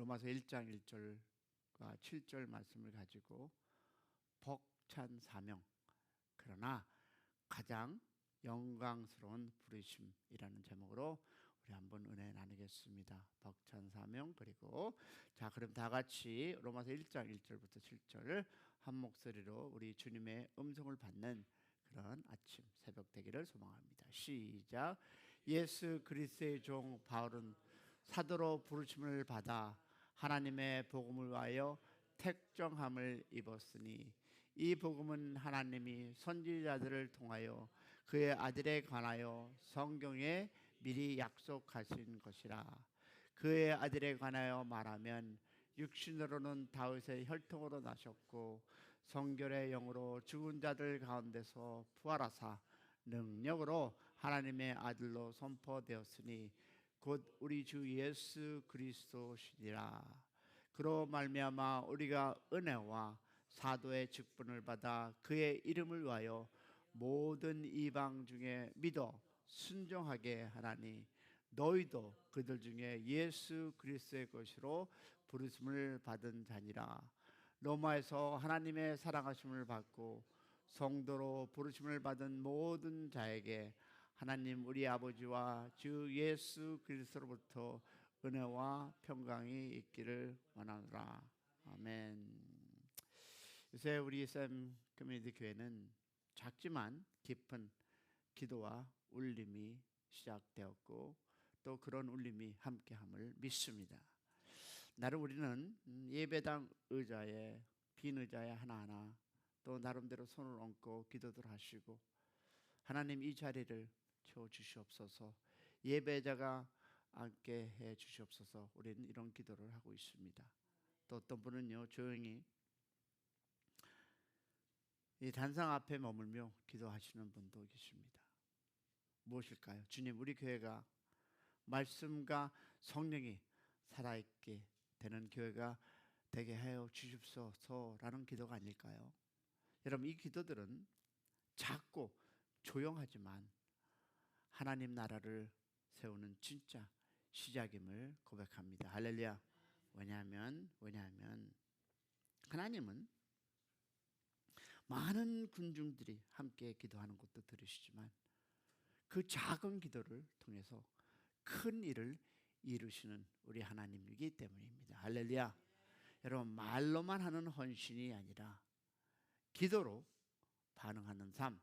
로마서 1장 1절과 7절 말씀을 가지고 벅찬 사명, 그러나 가장 영광스러운 부르심이라는 제목으로 우리 한번 은혜 나누겠습니다. 벅찬 사명. 그리고 그럼 다 같이 로마서 1장 1절부터 7절을 한 목소리로 우리 주님의 음성을 받는 그런 아침 새벽 되기를 소망합니다. 시작. 예수 그리스도의 종 바울은 사도로 부르심을 받아 하나님의 복음을 위하여 택정함을 입었으니 이 복음은 하나님이 선지자들을 통하여 그의 아들에 관하여 성경에 미리 약속하신 것이라. 그의 아들에 관하여 말하면 육신으로는 다윗의 혈통으로 나셨고 성결의 영으로 죽은 자들 가운데서 부활하사 능력으로 하나님의 아들로 선포되었으니 곧 우리 주 예수 그리스도시니라. 그로 말미암아 우리가 은혜와 사도의 직분을 받아 그의 이름을 위하여 모든 이방 중에 믿어 순종하게 하나니 너희도 그들 중에 예수 그리스도의 것으로 부르심을 받은 자니라. 로마에서 하나님의 사랑하심을 받고 성도로 부르심을 받은 모든 자에게 하나님 우리 아버지와 주 예수 그리스도로부터 은혜와 평강이 있기를 원하노라. 아멘. 요새 우리 샘 커뮤니티 교회는 작지만 깊은 기도와 울림이 시작되었고 또 그런 울림이 함께함을 믿습니다. 나름 우리는 예배당 의자에 빈 의자에 하나하나 또 나름대로 손을 얹고 기도들 하시고 하나님 이 자리를 채워주시옵소서, 예배자가 앉게 해 주시옵소서, 우리는 이런 기도를 하고 있습니다. 또 어떤 분은요 조용히 이 단상 앞에 머물며 기도하시는 분도 계십니다. 무엇일까요? 주님, 우리 교회가 말씀과 성령이 살아있게 되는 교회가 되게 하여 주십소서라는 기도가 아닐까요? 여러분, 이 기도들은 작고 조용하지만 하나님 나라를 세우는 진짜 시작임을 고백합니다. 할렐루야. 왜냐하면 하나님은 많은 군중들이 함께 기도하는 것도 들으시지만 그 작은 기도를 통해서 큰 일을 이루시는 우리 하나님이기 때문입니다. 할렐루야. 여러분, 말로만 하는 헌신이 아니라 기도로 반응하는 삶,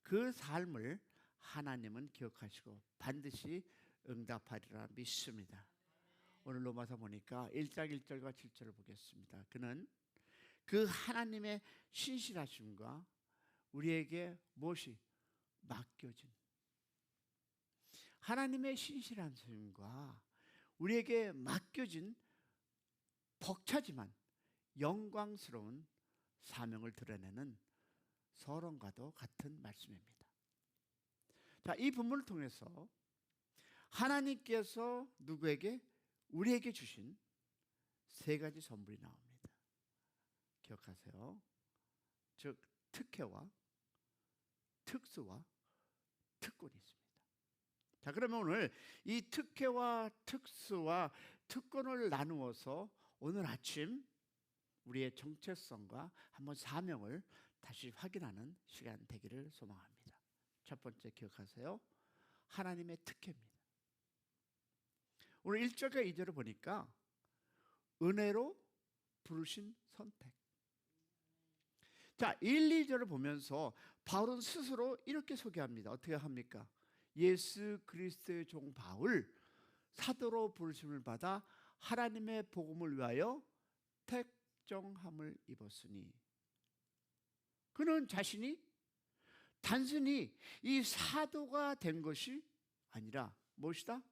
그 삶을 하나님은 기억하시고 반드시 응답하리라 믿습니다. 오늘 로마서 보니까 1장 1절과 7절을 보겠습니다. 그는 그 하나님의 신실하심과 우리에게 무엇이 맡겨진, 하나님의 신실하심과 우리에게 맡겨진 벅차지만 영광스러운 사명을 드러내는 서론과도 같은 말씀입니다. 자, 이 본문을 통해서 하나님께서 누구에게? 우리에게 주신 세 가지 선물이 나옵니다. 기억하세요. 즉 특혜와 특수와 특권이 있습니다. 자, 그러면 오늘 이 특혜와 특수와 특권을 나누어서 오늘 아침 우리의 정체성과 한번 사명을 다시 확인하는 시간 되기를 소망합니다. 첫 번째 기억하세요. 하나님의 특혜입니다. 오늘 1절과 2절을 보니까 은혜로 부르신 선택. 자, 1, 2절을 보면서 바울은 스스로 이렇게 소개합니다. 어떻게 합니까? 예수 그리스도의 종 바울, 사도로 부르심을 받아 하나님의 복음을 위하여 택정함을 입었으니, 그는 자신이 단순히 이 사도가 된 것이 아니라 무엇이다?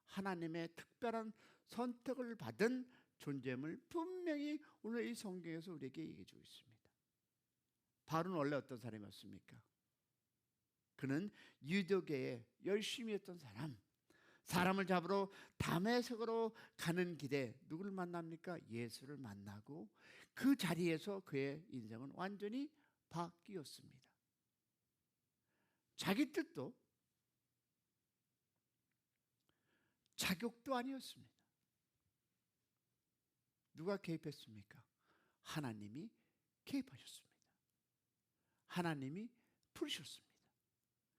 하나님의 특별한 선택을 받은 존재임을 분명히 오늘 이 성경에서 우리에게 얘기해 주고 있습니다. 바울은 원래 어떤 사람이었습니까? 그는 유대교에 열심히 했던 사람, 사람을 잡으러 다메섹으로 가는 길에 누구를 만납니까? 예수를 만나고 그 자리에서 그의 인생은 완전히 바뀌었습니다. 자기 뜻도 자격도 아니었습니다. 누가 개입했습니까? 하나님이 개입하셨습니다. 하나님이 부르셨습니다.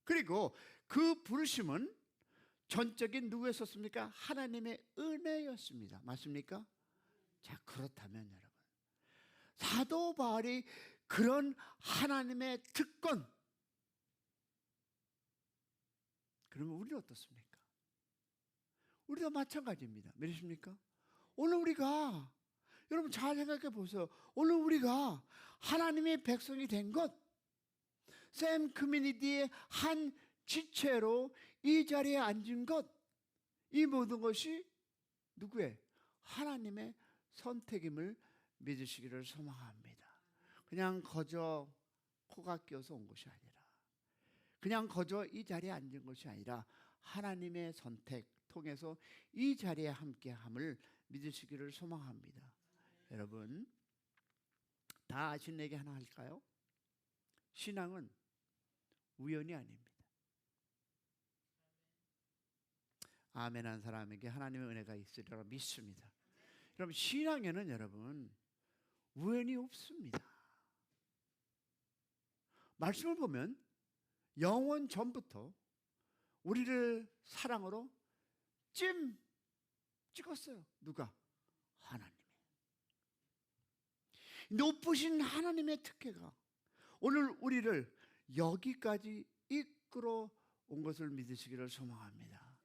그리고 그 부르심은 전적인 누구였었습니까? 하나님의 은혜였습니다. 맞습니까? 자, 그렇다면 여러분, 사도 바울이 그런 하나님의 특권, 그러면 우리는 어떻습니까? 우리도 마찬가지입니다. 믿으십니까? 오늘 우리가, 여러분 잘 생각해 보세요. 오늘 우리가 하나님의 백성이 된 것, 샘 커뮤니티의 한 지체로 이 자리에 앉은 것, 이 모든 것이 누구의? 하나님의 선택임을 믿으시기를 소망합니다. 그냥 거저 코가 끼어서 온 것이 아니라, 그냥 거저 이 자리에 앉은 것이 아니라 하나님의 선택 통해서 이 자리에 함께함을 믿으시기를 소망합니다. 여러분, 다 아시는 얘기 하나 할까요? 신앙은 우연이 아닙니다. 아멘한 사람에게 하나님의 은혜가 있으리라 믿습니다. 여러분, 신앙에는 여러분 우연이 없습니다. 말씀을 보면 영원 전부터 우리를 사랑으로 찍었어요. 누가? 하나님이. 높으신 하나님의 특혜가 오늘 우리를 여기까지 이끌어 온 것을 믿으시기를 소망합니다.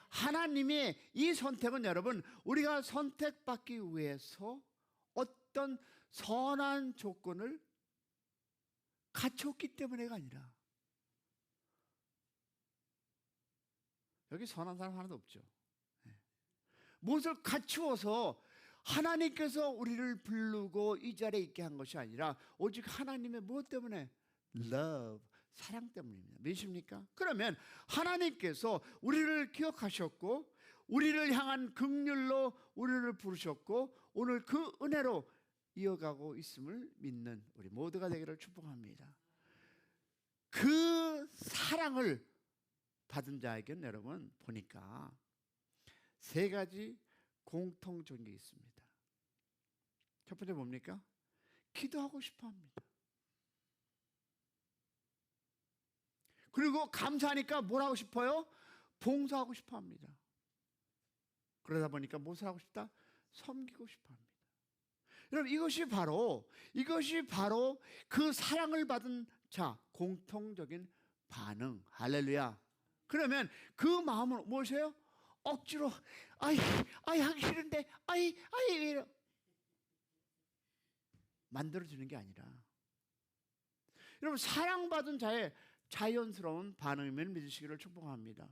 하나님의 이 선택은 여러분, 우리가 선택받기 위해서 어떤 선한 조건을 갖췄기 때문에가 아니라, 여기 선한 사람 하나도 없죠. 무엇을 갖추어서 하나님께서 우리를 부르고 이 자리에 있게 한 것이 아니라 오직 하나님의 무엇 때문에? love, 사랑 때문입니다. 믿으십니까? 그러면 하나님께서 우리를 기억하셨고 우리를 향한 긍휼로 우리를 부르셨고 오늘 그 은혜로 이어가고 있음을 믿는 우리 모두가 되기를 축복합니다. 그 사랑을 받은 자에게는 여러분 보니까 세 가지 공통적인 게 있습니다. 첫 번째 뭡니까? 기도하고 싶어 합니다. 그리고 감사하니까 뭘 하고 싶어요? 봉사하고 싶어 합니다. 그러다 보니까 무엇을 하고 싶다? 섬기고 싶어 합니다. 여러분, 이것이 바로 그 사랑을 받은 자 공통적인 반응. 할렐루야. 그러면 그 마음은 무엇이에요? 억지로 하기 싫은데 이러 만들어지는 게 아니라, 여러분, 사랑받은 자의 자연스러운 반응임을 믿으시기를 축복합니다.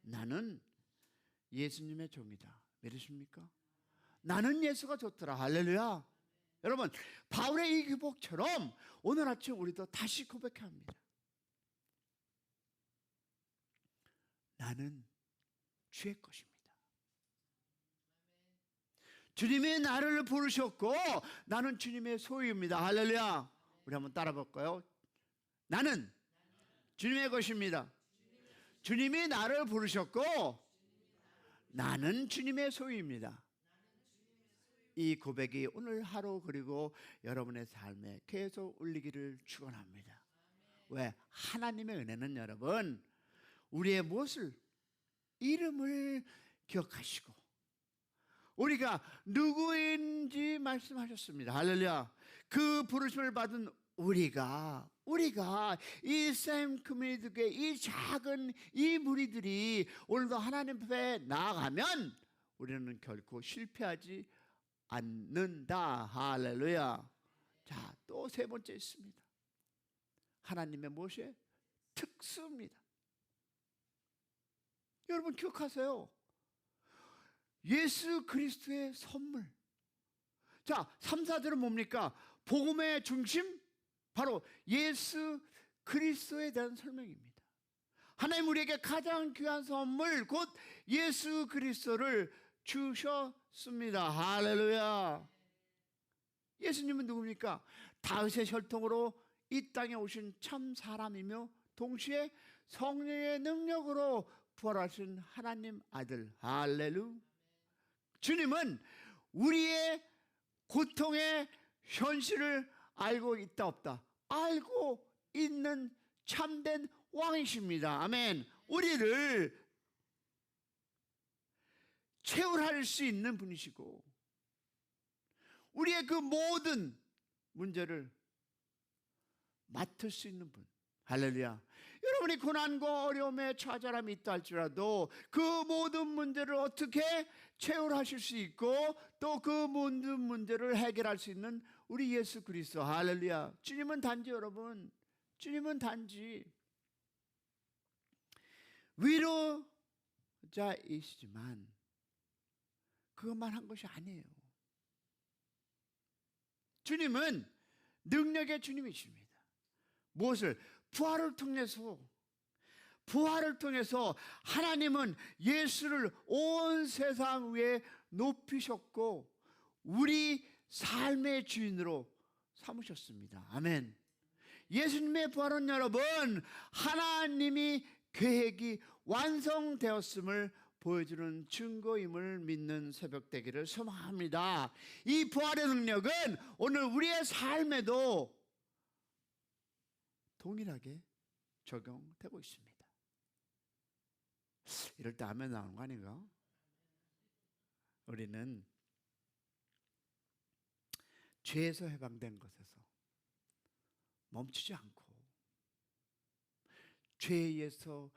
나는 예수님의 종이다. 믿으십니까? 나는 예수가 좋더라. 할렐루야. 여러분, 바울의 이 기복처럼 오늘 아침 우리도 다시 고백해야 합니다. 나는 주의 것입니다. 주님이 나를 부르셨고 나는 주님의 소유입니다. 할렐루야. 우리 한번 따라 볼까요? 나는 주님의 것입니다. 주님이 나를 부르셨고 나는 주님의 소유입니다. 이 고백이 오늘 하루 그리고 여러분의 삶에 계속 울리기를 축원합니다. 왜? 하나님의 은혜는 여러분 우리의 무엇을? 이름을 기억하시고 우리가 누구인지 말씀하셨습니다. 할렐루야. 그 부르심을 받은 우리가 이 샘 커뮤니티의 이 작은 이 무리들이 오늘도 하나님 앞에 나아가면 우리는 결코 실패하지 않는다. 할렐루야. 자, 또 세 번째 있습니다. 하나님의 무엇이에요? 특수입니다. 여러분 기억하세요. 예수 그리스도의 선물. 자, 3, 4절은 뭡니까? 복음의 중심, 바로 예수 그리스도에 대한 설명입니다. 하나님 우리에게 가장 귀한 선물 곧 예수 그리스도를 주셨습니다. 할렐루야. 예수님은 누굽니까? 다윗의 혈통으로 이 땅에 오신 참 사람이며 동시에 성령의 능력으로 부활하신 하나님 아들. 할렐루야. 주님은 우리의 고통의 현실을 알고 있다 없다? 알고 있는 참된 왕이십니다. 아멘. 우리를 채울할 수 있는 분이시고 우리의 그 모든 문제를 맡을 수 있는 분. 할렐루야. 여러분이 고난과 어려움에 처절함이 있다 할지라도 그 모든 문제를 어떻게 채울하실 수 있고 또 그 모든 문제를 해결할 수 있는 우리 예수 그리스도. 할렐루야. 주님은 단지 여러분, 주님은 단지 위로자이시지만 그것만 한 것이 아니에요. 주님은 능력의 주님이십니다. 무엇을? 부활을 통해서 하나님은 예수를 온 세상 위에 높이셨고 우리 삶의 주인으로 삼으셨습니다. 아멘. 예수님의 부활은 여러분 하나님이 계획이 완성되었음을 보여주는 증거임을 믿는 새벽 되기를 소망합니다. 이 부활의 능력은 오늘 우리의 삶에도 동일하게 적용되고 있습니다. 이럴 때 아멘 나오는 거 아닌가? 우리는 죄에서 해방된 것에서 멈추지 않고 죄에서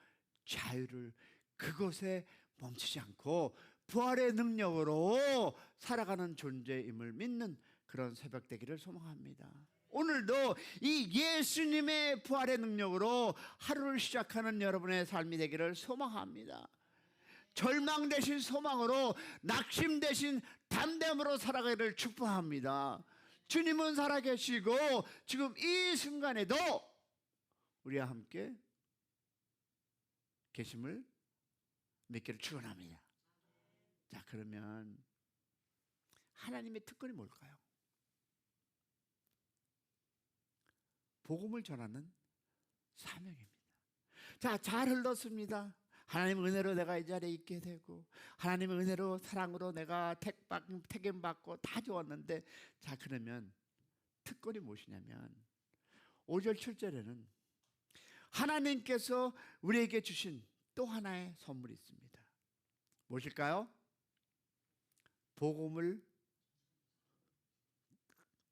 자유를 그것에 멈추지 않고 부활의 능력으로 살아가는 존재임을 믿는 그런 새벽 되기를 소망합니다. 오늘도 이 예수님의 부활의 능력으로 하루를 시작하는 여러분의 삶이 되기를 소망합니다. 절망 대신 소망으로, 낙심 대신 담대함으로 살아가기를 축복합니다. 주님은 살아계시고 지금 이 순간에도 우리와 함께 계심을 믿기를 축원합니다. 자, 그러면 하나님의 특권이 뭘까요? 복음을 전하는 사명입니다. 자, 잘 흘렀습니다. 하나님의 은혜로 내가 이 자리에 있게 되고 하나님의 은혜로 사랑으로 내가 택임받고 다 좋았는데, 자, 그러면 특권이 무엇이냐면 5절 7절에는 하나님께서 우리에게 주신 또 하나의 선물이 있습니다. 무엇일까요? 복음을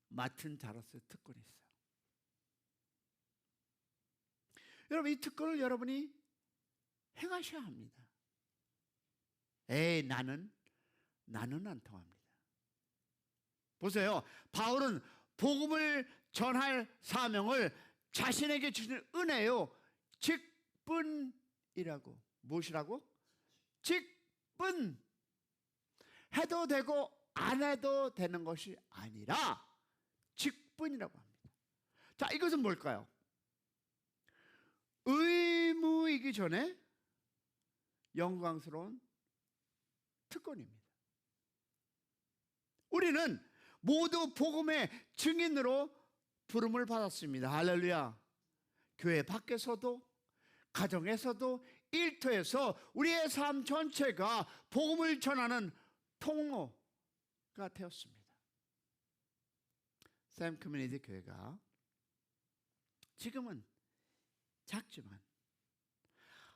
맡은 자로서의 특권이 있어요. 여러분, 이 특권을 여러분이 행하셔야 합니다. 나는 안 통합니다. 보세요. 바울은 복음을 전할 사명을 자신에게 주신 은혜요, 직분이라고. 무엇이라고? 직분. 해도 되고 안 해도 되는 것이 아니라 직분이라고 합니다. 자, 이것은 뭘까요? 의무이기 전에 영광스러운 특권입니다. 우리는 모두 복음의 증인으로 부름을 받았습니다. 할렐루야. 교회 밖에서도, 가정에서도, 일터에서 우리의 삶 전체가 복음을 전하는 통로가 되었습니다. 샘 커뮤니티 교회가 지금은 작지만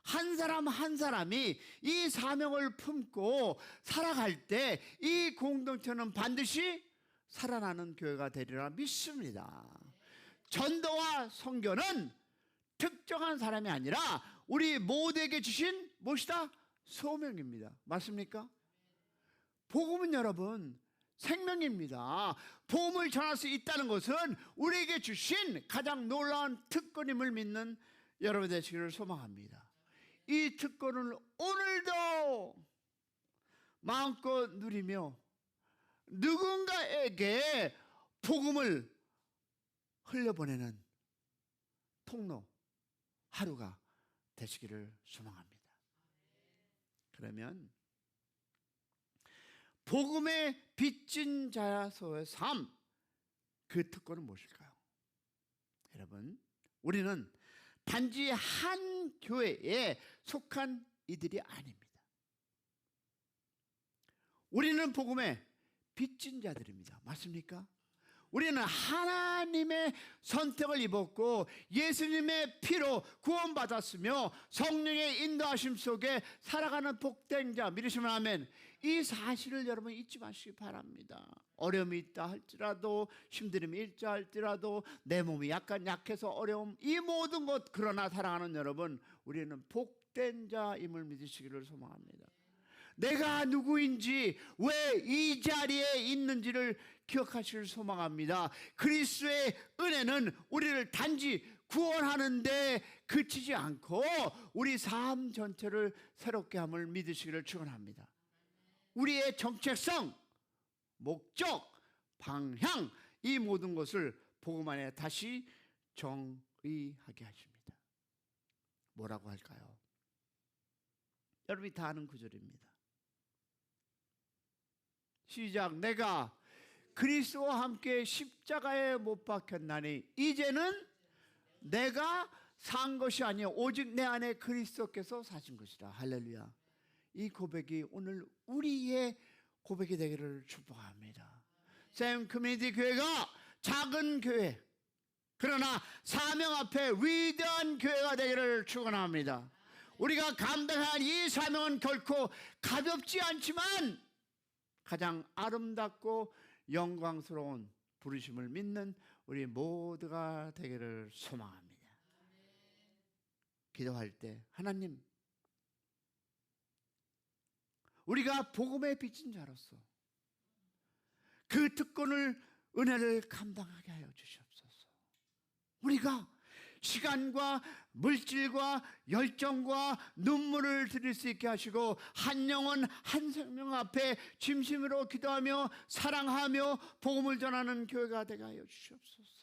한 사람 한 사람이 이 사명을 품고 살아갈 때 이 공동체는 반드시 살아나는 교회가 되리라 믿습니다. 전도와 선교는 특정한 사람이 아니라 우리 모두에게 주신 무엇이다? 소명입니다. 맞습니까? 복음은 여러분 생명입니다. 복음을 전할 수 있다는 것은 우리에게 주신 가장 놀라운 특권임을 믿는 여러분 되시기를 소망합니다. 이 특권을 오늘도 마음껏 누리며 누군가에게 복음을 흘려보내는 통로 하루가 되시기를 소망합니다. 그러면 복음의 빚진 자야서의 삶, 그 특권은 무엇일까요? 여러분, 우리는 단지 한 교회에 속한 이들이 아닙니다. 우리는 복음의 빚진 자들입니다. 맞습니까? 우리는 하나님의 선택을 입었고 예수님의 피로 구원받았으며 성령의 인도하심 속에 살아가는 복된 자, 믿으시면 아멘. 이 사실을 여러분 잊지 마시기 바랍니다. 어려움이 있다 할지라도, 힘듦이 있다 할지라도, 내 몸이 약간 약해서 어려움, 이 모든 것, 그러나 사랑하는 여러분, 우리는 복된 자임을 믿으시기를 소망합니다. 내가 누구인지, 왜 이 자리에 있는지를 기억하시길 소망합니다. 그리스도의 은혜는 우리를 단지 구원하는 데 그치지 않고 우리 삶 전체를 새롭게 함을 믿으시기를 축원합니다. 우리의 정체성, 목적, 방향, 이 모든 것을 복음 안에 다시 정의하게 하십니다. 뭐라고 할까요? 여러분이 다 아는 구절입니다. 시작. 내가 그리스도와 함께 십자가에 못 박혔나니 이제는 내가 산 것이 아니요 오직 내 안에 그리스도께서 사신 것이라. 할렐루야. 이 고백이 오늘 우리의 고백이 되기를 축복합니다. 샘 커뮤니티 교회가 작은 교회, 그러나 사명 앞에 위대한 교회가 되기를 축원합니다. 우리가 감당할 이 사명은 결코 가볍지 않지만 가장 아름답고 영광스러운 부르심을 믿는 우리 모두가 되기를 소망합니다. 기도할 때 하나님, 우리가 복음의 빚진 자로서 그 특권을, 은혜를 감당하게 하여 주시옵소서. 우리가 시간과 물질과 열정과 눈물을 드릴 수 있게 하시고 한 영혼 한 생명 앞에 진심으로 기도하며 사랑하며 복음을 전하는 교회가 되게 하여 주시옵소서.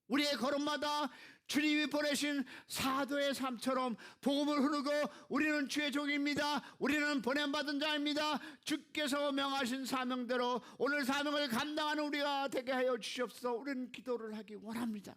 우리의 걸음마다 주님이 보내신 사도의 삶처럼 복음을 흐르고 우리는 주의 종입니다. 우리는 보냄받은 자입니다. 주께서 명하신 사명대로 오늘 사명을 감당하는 우리가 되게 하여 주시옵소서. 우리는 기도를 하기 원합니다.